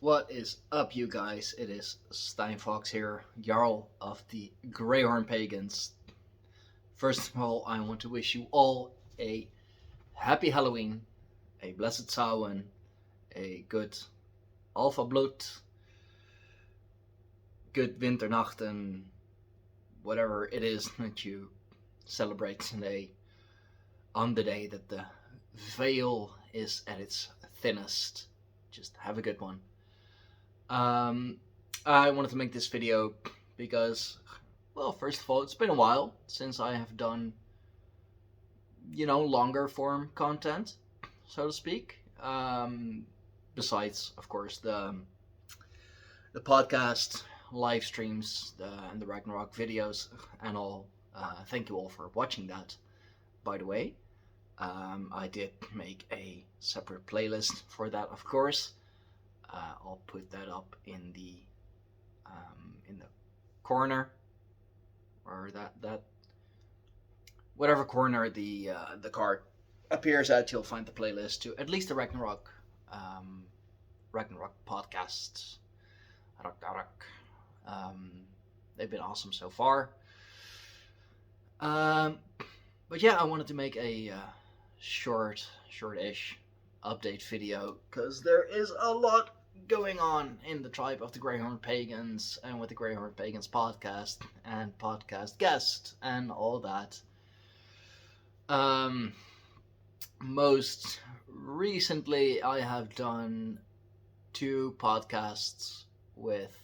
What is up, you guys? It is Steinfox here, Jarl of the Greyhorn Pagans. First of all, I want to wish you all a happy Halloween, a blessed Samhain, a good Alpha Blood, good Winternachten, whatever it is that you celebrate today, on the day that the veil is at its thinnest. Just have a good one. I wanted to make this video because, well, first of all, it's been a while since I have done, longer form content, so to speak. Besides, of course, the podcast, live streams, and the Ragnarok videos and all. Thank you all for watching that, by the way. I did make a separate playlist for that, of course. I'll put that up in the corner, or that whatever corner the card appears at. You'll find the playlist to at least the Ragnarok podcasts. They've been awesome so far. But yeah, I wanted to make a short-ish update video because there is a lot going on in the tribe of the Greyhorn Pagans and with the Greyhorn Pagans podcast and podcast guest and all that. Most recently, I have done 2 podcasts with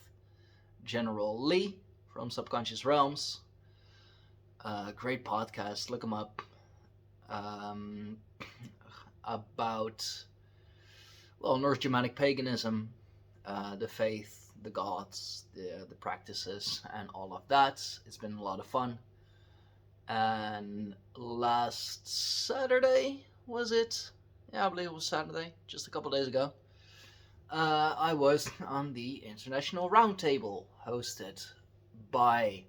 General Lee from Subconscious Realms. Great podcast, look them up. About, well, North Germanic paganism, the faith, the gods, the practices, and all of that. It's been a lot of fun. And last Saturday, was it? Yeah, I believe it was Saturday, just a couple days ago. I was on the International Roundtable, hosted by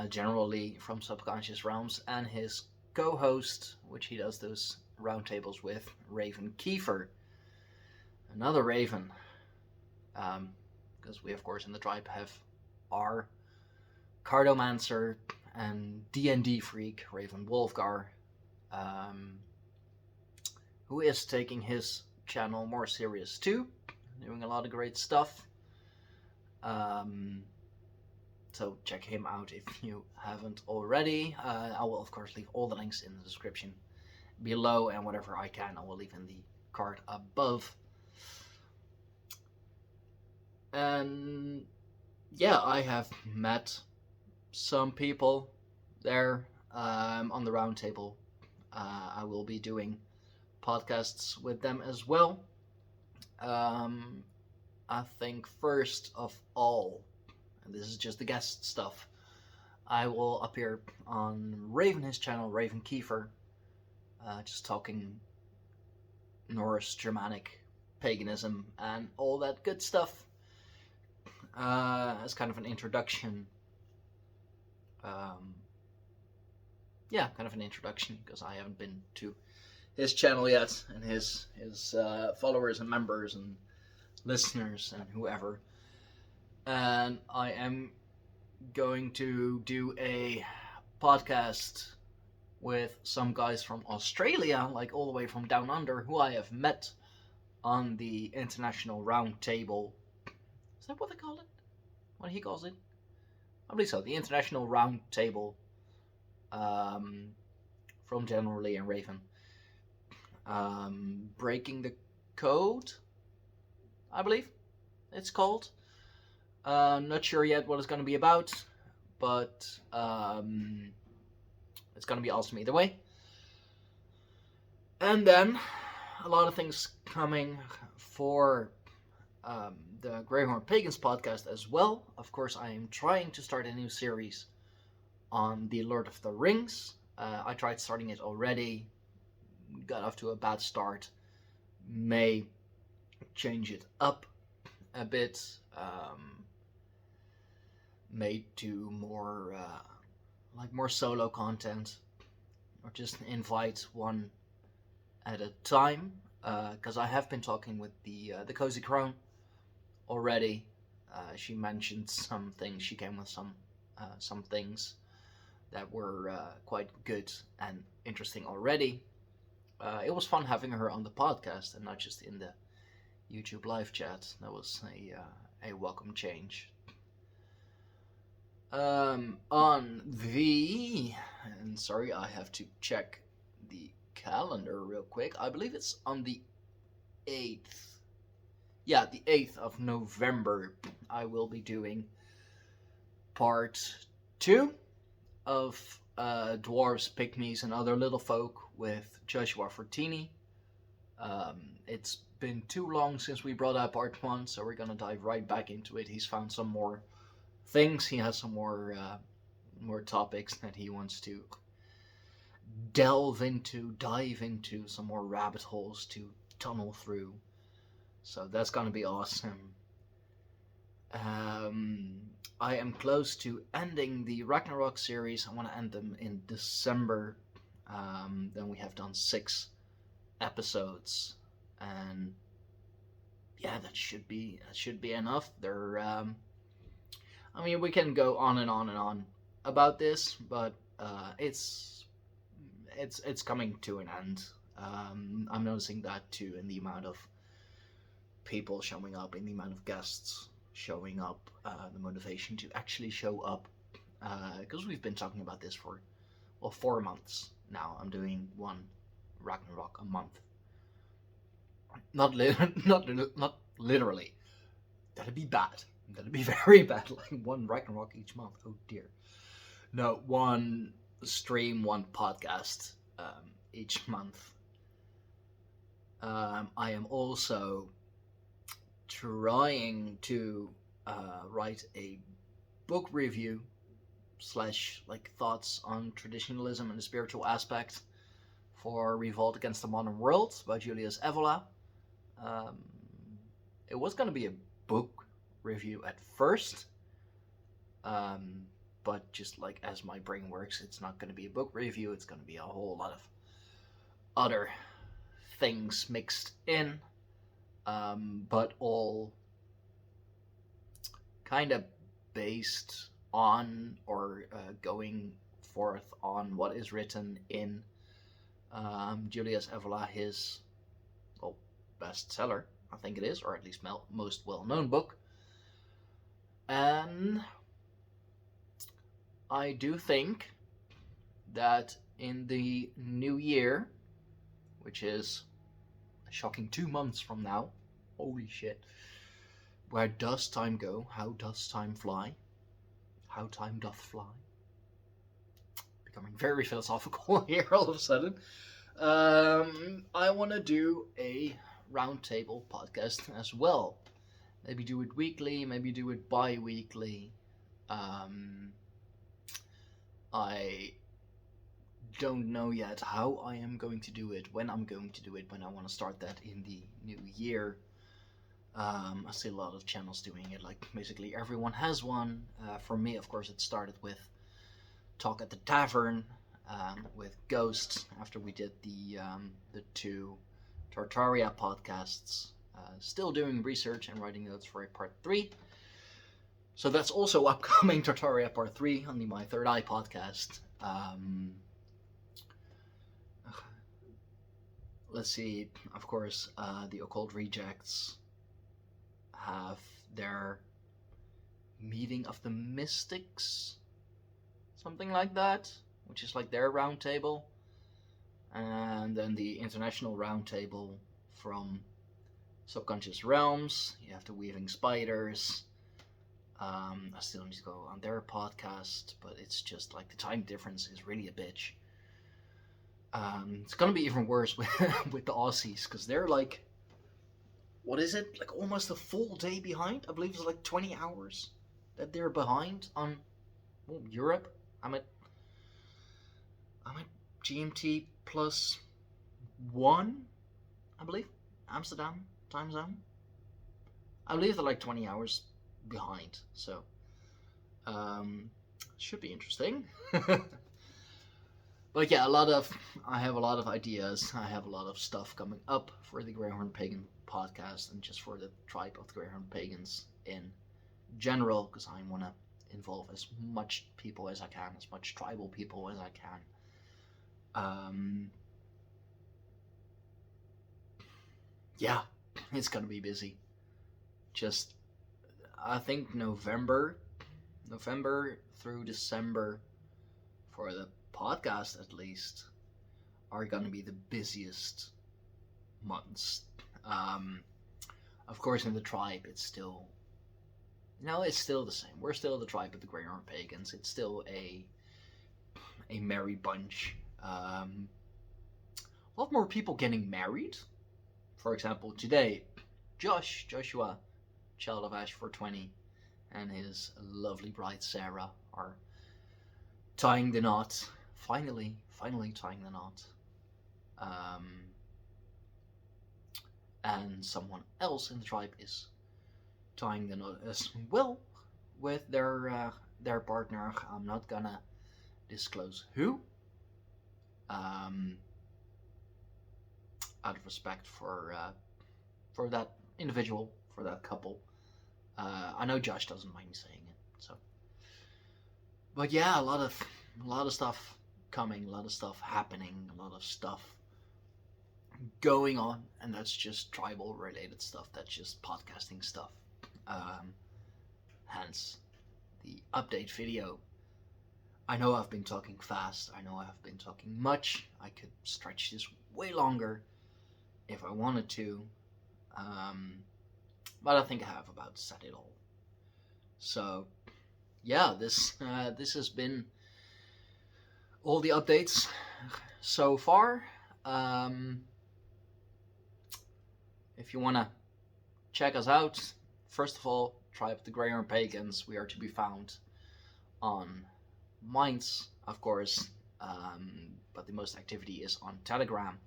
General Lee from Subconscious Realms and his co-host, which he does those roundtables with, Raven Keefer, another Raven, because we of course in the tribe have our cardomancer and D&D freak, Raven Wulfgar, who is taking his channel more serious too, doing a lot of great stuff. So check him out if you haven't already. I will of course leave all the links in the description below, and whatever I can I will leave in the card above. And yeah, I have met some people there on the round table. I will be doing podcasts with them as well. I think first of all, and this is just the guest stuff, I will appear on Raven, his channel, Raven Keefer, just talking Norse, Germanic, paganism, and all that good stuff. As kind of an introduction. Kind of an introduction, because I haven't been to his channel yet, and his followers and members and listeners and whoever. And I am going to do a podcast with some guys from Australia, like all the way from down under, who I have met on the International Round Table. Is that what they call it? What he calls it? I believe so. The International Round Table, from General Lee and Raven. Breaking the Code, I believe it's called. Not sure yet what it's going to be about, but it's going to be awesome either way. And then a lot of things coming for the Greyhorn Pagans podcast as well. Of course, I am trying to start a new series on the Lord of the Rings. I tried starting it already, got off to a bad start. May change it up a bit, may do more more solo content, or just invite one at a time, because I have been talking with the Cozy Crone already. She mentioned some things. She came with some things that were quite good and interesting already. It was fun having her on the podcast and not just in the YouTube live chat. That was a welcome change. On the, and sorry, I have to check the calendar real quick. I believe it's on the 8th. Yeah, the 8th of November, I will be doing part 2 of Dwarves, Pygmies, and Other Little Folk with Joshua Fortini. It's been too long since we brought out part 1, so we're gonna dive right back into it. He's found some more things. He has some more topics that he wants to dive into, some more rabbit holes to tunnel through. So that's gonna be awesome. I am close to ending the Ragnarok series. I want to end them in December. Then we have done 6 episodes, and yeah, that should be enough. I mean, we can go on and on and on about this, but it's coming to an end. I'm noticing that too in the amount of people showing up, in the amount of guests showing up, the motivation to actually show up, because we've been talking about this for 4 months now. I'm doing one Ragnarok a month. Not literally. That'd be bad. That'd be very bad. Like one Ragnarok each month. Oh dear. No, one stream, one podcast each month. I am also trying to write a book review / like thoughts on traditionalism and the spiritual aspect for Revolt Against the Modern World by Julius Evola. It was going to be a book review at first, but just like as my brain works, it's not going to be a book review. It's going to be a whole lot of other things mixed in, but all kind of based on or going forth on what is written in Julius Evola, his bestseller, I think it is, or at least most well-known book. And I do think that in the new year, which is a shocking 2 months from now, holy shit, where does time go? How does time fly? How time doth fly? Becoming very philosophical here all of a sudden. I want to do a roundtable podcast as well. Maybe do it weekly, maybe do it bi-weekly. I don't know yet how I am going to do it, when I'm going to do it, when I want to start that in the new year. I see a lot of channels doing it, like basically everyone has one. For me, of course, it started with Talk at the Tavern, with Ghost, after we did the 2 Tartaria podcasts. Still doing research and writing notes for a part 3. So that's also upcoming, Tartaria part 3 on the My Third Eye podcast. Let's see, of course, the Occult Rejects have their Meeting of the Mystics, something like that, which is like their roundtable. And then the International Roundtable from Subconscious Realms. You have the Weaving Spiders. I still need to go on their podcast, but it's just like the time difference is really a bitch. It's gonna be even worse with the Aussies, because they're like, what is it? Like almost a full day behind? I believe it's like 20 hours that they're behind on Europe. I'm at GMT +1, I believe. Amsterdam time zone. I believe they're like 20 hours behind, so should be interesting. But yeah, I have a lot of ideas. I have a lot of stuff coming up for the Greyhorn Pagan podcast and just for the tribe of the Greyhound Pagans in general, because I want to involve as much people as I can, as much tribal people as I can. Yeah, it's gonna be busy. Just, I think November through December, for the podcast at least, are gonna be the busiest months. Of course, in the tribe, it's still the same. We're still the tribe of the Greyhound Pagans. It's still a merry bunch. A lot more people getting married. For example, today, Joshua, child of Ash 420, and his lovely bride Sarah are tying the knot. Finally tying the knot. And someone else in the tribe is tying the knot as well with their partner. I'm not gonna disclose who. Out of respect for that individual, for that couple. I know Josh doesn't mind me saying it. So, but yeah, a lot of stuff coming, a lot of stuff happening, a lot of stuff going on, and that's just tribal related stuff. That's just podcasting stuff. Hence the update video. I know I've been talking fast. I know I have been talking much. I could stretch this way longer if I wanted to. But I think I have about said it all. So, yeah, this has been all the updates so far. If you want to check us out, first of all, Tribe of the Greyhound Pagans. We are to be found on Minds, of course, but the most activity is on Telegram,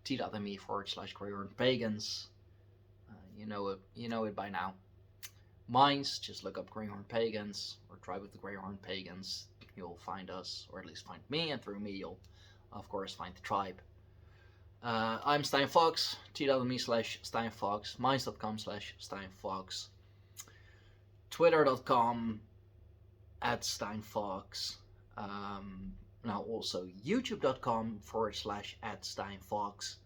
t.me/Greyhound Pagans. You know it by now. Minds, just look up Greyhound Pagans or Tribe of the Greyhound Pagans. You'll find us, or at least find me, and through me you'll, of course, find the tribe. I'm Steinfox, t.me/Steinfox, minds.com/Steinfox, twitter.com @Steinfox, now also youtube.com/@Steinfox.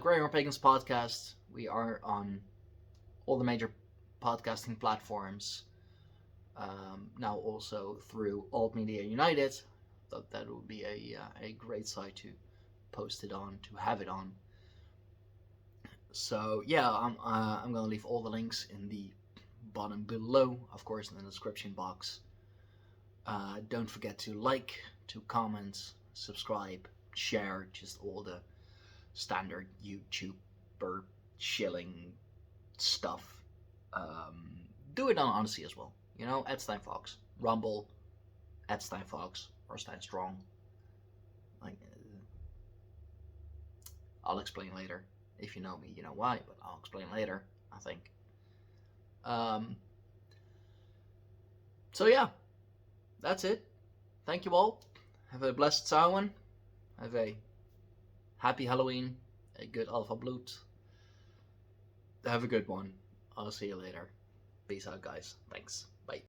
Greyhound Pagans podcast. We are on all the major podcasting platforms. Now also through Alt Media United. Thought that would be a great site to post it on, to have it on. So yeah, I'm gonna leave all the links in the bottom below, of course, in the description box. Don't forget to like, to comment, subscribe, share, just all the standard YouTuber shilling stuff. Do it on Odyssey as well. @Steinfox, Rumble, @Steinfox, or Steinstrong. I'll explain later. If you know me, you know why, but I'll explain later, I think. So yeah, that's it. Thank you all. Have a blessed Samhain. Have a happy Halloween. A good Alpha Blut. Have a good one. I'll see you later. Peace out, guys. Thanks.